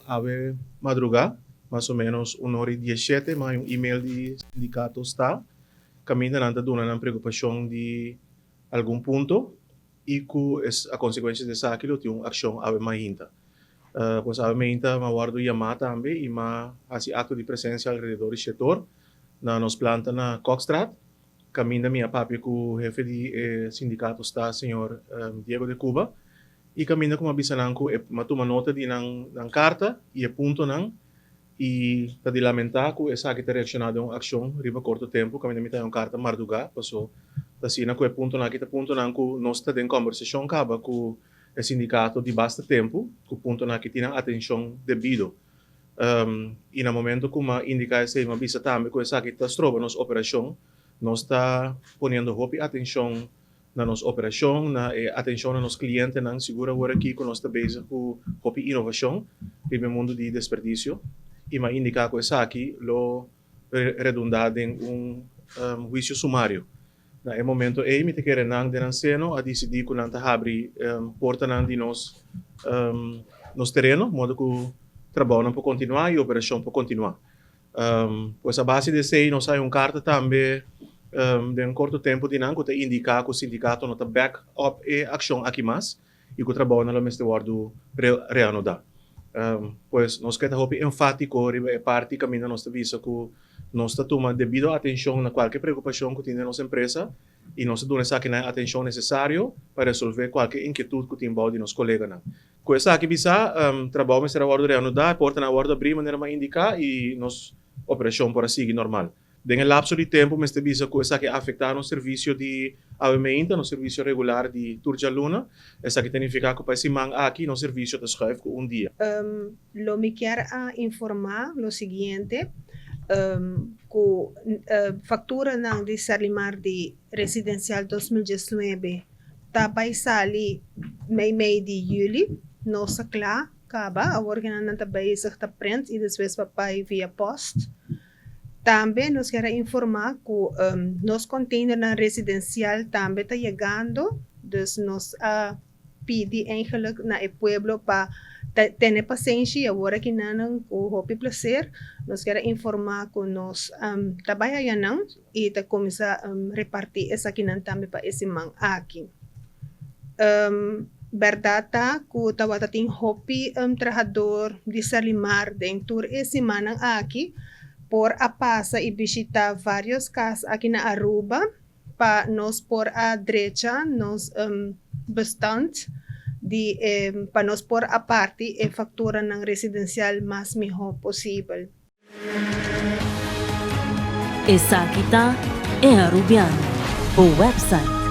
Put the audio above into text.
ave madrugada, mais ou menos 1h17, mas um e-mail do sindicato está. Caminha nanta duna na preocupação de algum ponto e que a consequência dessa aquilo tem uma ação ave mainta. Pois ave mainta ma guardo chamada também e ma assim ato de presença ao redor do setor na nos planta na Coxstraat. Caminha minha papi com o jefe de sindicato está, senhor Diego de Cuba, e caminha com uma bisananco e matuma nota de nang carta e ponto nang e tá de lamentar que essa que está reaccionado a uma ação riba curto tempo, caminha me tá uma carta marduga, passou tá sina que ponto na kita ponto nang que nós está em conversação acaba com o sindicato de basta tempo, que ponto na que tinha atenção devido. E no momento que uma indica esse uma bisa também que essa que está trova nos operação nós está ponendo hopi atenção na nossa operação, na atenção na nos clientes, na segura agora aqui que nós está bezig com hopi inovação no mundo de desperdício e ma indica que essa aqui lo redundado em juízo sumário. Na momento me te querer nang de seno a decidir que nanta abrir porta nang de nos terreno, modo que trabalho não pode continuar e a operação pode continuar. Pois a base de sei nós sai carta também de curto tempo de nango te indicar que o sindicato não está back up e ação aqui mais e que o trabalho não é guardo reanudar. Pois nós queremos hopi enfático e parte caminho nós visa que nós está tomando devido atenção na qualquer preocupação que tem nossa empresa e nós damos aqui na atenção necessária para resolver qualquer inquietude que tem de nossos colegas. Com essa aqui bisa trabalho será guardo reanudar, porta na guarda abrir maneira mais indicar e nos operação para seguir normal. Em lapso de tempo, mas visa que essa que afetar no serviço de avemento, no serviço regular de Turja Luna, essa que significa que para esse man aqui no serviço de schuif com dia. Lo me quer informar lo seguinte, que factura ng Salimar de Residencial 2019 tapay sali May de Juli, no sakla kaba, agora que não tabay sa print e depois papay via post. Também nos quer informar que nos container na residencial também está chegando, dus nos pedi eigenlijk na e pueblo para ter paciência agora que não o hopi placer, nos quer informar que nos trabalha não e tá começar repartir essa que não também para esse man aqui. Verdade que tawata ting hopi trabajador de Salimar dentro esse man aqui por a passa e visitar vários casas aqui na Aruba para nós por a direita nos bastante de para nós por a parte e factura ng residencial mais melhor possível. Essa aqui tá é Arubiano, o website